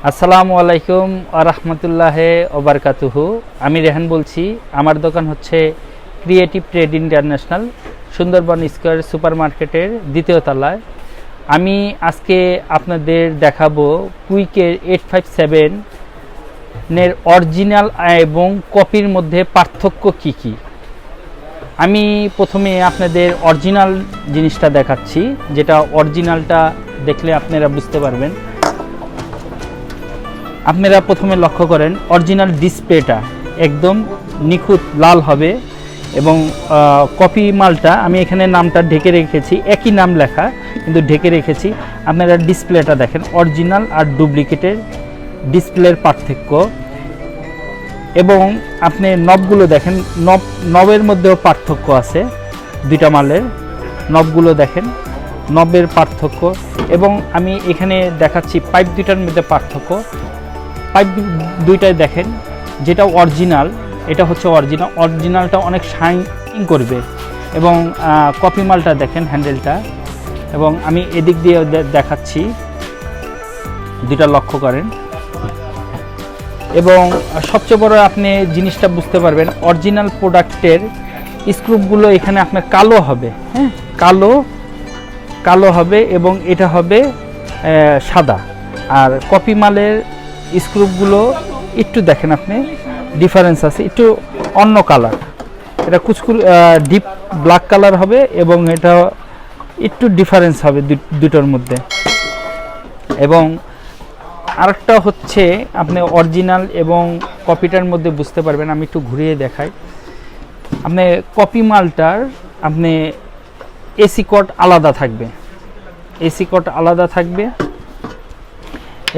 আসসালামু আলাইকুম ওয়া রাহমাতুল্লাহি ওয়া বারাকাতুহু। আমি রেহান বলছি। আমার দোকান হচ্ছে Creative Trade International, Sundarban Square সুপারমার্কেটের দ্বিতীয় তলায়। আমি আজকে আপনাদের দেখাবো কুইকের 857 এর অরিজিনাল এবং কপির মধ্যে পার্থক্য কি কি। আমি প্রথমে আপনাদের অরিজিনাল জিনিসটা দেখাচ্ছি, যেটা অরিজিনালটা দেখলে আপনারা বুঝতে পারবেন। আপনারা প্রথমে লক্ষ্য করেন অরিজিনাল ডিসপ্লেটা একদম নিখুঁত লাল হবে এবং কপি মালটা আমি এখানে নামটা ঢেকে রেখেছি, একই নাম লেখা কিন্তু ঢেকে রেখেছি। আপনারা ডিসপ্লেটা দেখেন, অরিজিনাল আর ডুপ্লিকেটের ডিসপ্লের পার্থক্য। এবং আপনি নবগুলো দেখেন, নবের মধ্যেও পার্থক্য আছে, দুইটা মালের নবগুলো দেখেন, নবের পার্থক্য। এবং আমি এখানে দেখাচ্ছি পাইপ দুইটার মধ্যে পার্থক্য। পাইপ দুইটাই দেখেন, যেটা অরিজিনাল এটা হচ্ছে অরিজিনালটা অনেক শাইনিং করবে। এবং কপি মালটা দেখেন হ্যান্ডেলটা, এবং আমি এদিক দিয়ে দেখাচ্ছি, দুইটা লক্ষ্য করেন। এবং সবচেয়ে বড় আপনি জিনিসটা বুঝতে পারবেন, অরিজিনাল প্রোডাক্টের স্ক্রুপগুলো এখানে আপনার কালো হবে, হ্যাঁ কালো হবে এবং এটা হবে সাদা। আর কপি মালের স্ক্রুপগুলো একটু দেখেন আপনি, ডিফারেন্স আছে, একটু অন্য কালার। এটা কুচকুর ডিপ ব্ল্যাক কালার হবে এবং এটা একটু ডিফারেন্স হবে দুটোর মধ্যে। এবং আরেকটা হচ্ছে আপনি অরিজিনাল এবং কপিটার মধ্যে বুঝতে পারবেন। আমি একটু ঘুরিয়ে দেখাই। আপনি কপি মালটার আপনি এসি কট আলাদা থাকবে, এসি কট আলাদা থাকবে।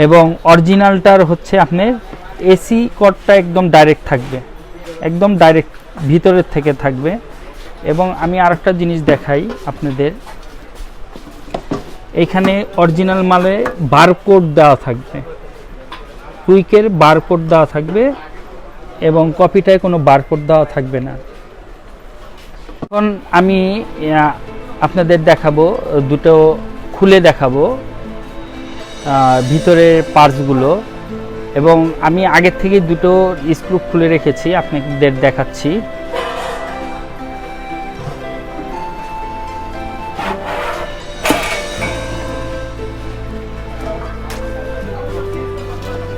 এবং অরিজিনালটার হচ্ছে আপনার এসি কটটা একদম ডাইরেক্ট থাকবে, একদম ডাইরেক্ট ভিতরের থেকে থাকবে। এবং আমি আরেকটা জিনিস দেখাই আপনাদের, এইখানে অরিজিনাল মালে বারকোড দেওয়া থাকবে, কুইকের বারকোড দেওয়া থাকবে এবং কপিটায় কোনো বারকোড দেওয়া থাকবে না। এখন আমি আপনাদের দেখাবো, দুটো খুলে দেখাবো ভিতরের পার্টসগুলো। এবং আমি আগের থেকে দুটো স্ক্রু খুলে রেখেছি, আপনাদের দেখাচ্ছি।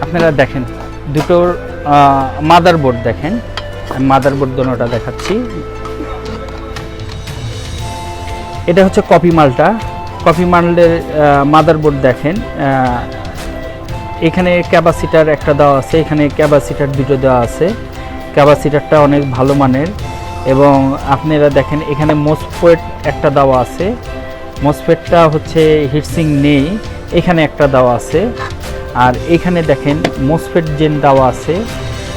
আপনারা দেখেন দুটোর মাদারবোর্ড দেখেন, আমি মাদারবোর্ড দুটোটা দেখাচ্ছি। এটা হচ্ছে কপি মালটা, কপি মালের মাদারবোর্ড দেখেন। এখানে ক্যাপাসিটার একটা দেওয়া আছে, এখানে ক্যাপাসিটার দুটো দেওয়া আছে। ক্যাপাসিটারটা অনেক ভালো মানের। এবং আপনারা দেখেন এখানে মসফেট একটা দেওয়া আছে, মসফেটটা হচ্ছে হিটসিং নেই, এখানে একটা দেওয়া আছে। আর এখানে দেখেন মসফেট জেন দেওয়া আছে,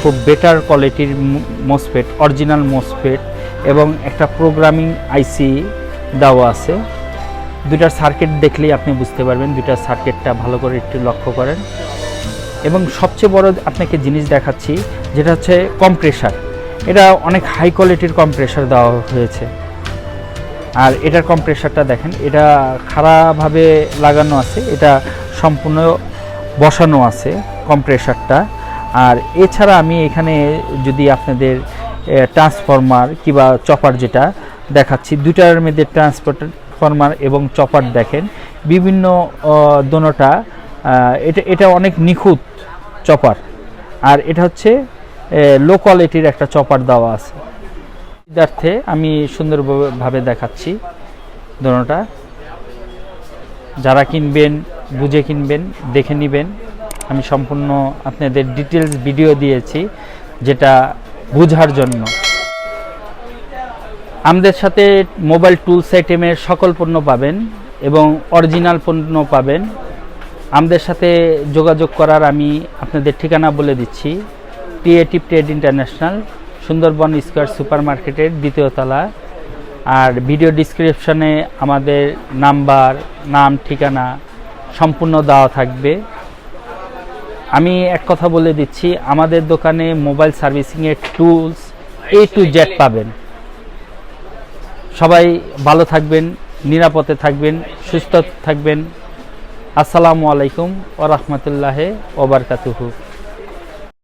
খুব বেটার কোয়ালিটির মসফেট, অরিজিনাল মসফেট। এবং একটা প্রোগ্রামিং আইসি দেওয়া আছে। দুটার সার্কিট দেখলেই আপনি বুঝতে পারবেন, দুটার সার্কিটটা ভালো করে একটু লক্ষ্য করেন। এবং সবচেয়ে বড় আপনাকে জিনিস দেখাচ্ছি, যেটা হচ্ছে কম্প্রেসার। এটা অনেক হাই কোয়ালিটির কম্প্রেসার দেওয়া হয়েছে। আর এটার কম্প্রেসারটা দেখেন, এটা খারাপভাবে লাগানো আছে, এটা সম্পূর্ণ বসানো আছে কম্প্রেসারটা। আর এছাড়া আমি এখানে যদি আপনাদের ট্রান্সফরমার কিংবা চপার যেটা দেখাচ্ছি, দুটার মধ্যে ট্রান্সফরমার এবং চপার দেখেন বিভিন্ন দোনোটা। এটা অনেক নিখুঁত চপার। আর এটা হচ্ছে লো কোয়ালিটির একটা চপার দেওয়া আছে। সুবিধার্থে আমি সুন্দরভাবে দেখাচ্ছি দোনোটা। যারা কিনবেন বুঝে কিনবেন, দেখে নেবেন। আমি সম্পূর্ণ আপনাদের ডিটেলস ভিডিও দিয়েছি, যেটা বোঝার জন্য। আমাদের সাথে মোবাইল টুলস আইটেমের সকল পণ্য পাবেন এবং অরিজিনাল পণ্য পাবেন। আমাদের সাথে যোগাযোগ করার আমি আপনাদের ঠিকানা বলে দিচ্ছি। Creative Trade International, Sundarban Square সুপারমার্কেটের দ্বিতীয় তলা। আর ভিডিও ডিসক্রিপশনে আমাদের নাম্বার, নাম, ঠিকানা সম্পূর্ণ দেওয়া থাকবে। আমি এক কথা বলে দিচ্ছি, আমাদের দোকানে মোবাইল সার্ভিসিংয়ের টুলস A to Z পাবেন। সবাই ভালো থাকবেন, নিরাপদে থাকবেন, সুস্থ থাকবেন। আসসালামু আলাইকুম ওয়া রাহমাতুল্লাহি ওয়া বারাকাতুহু।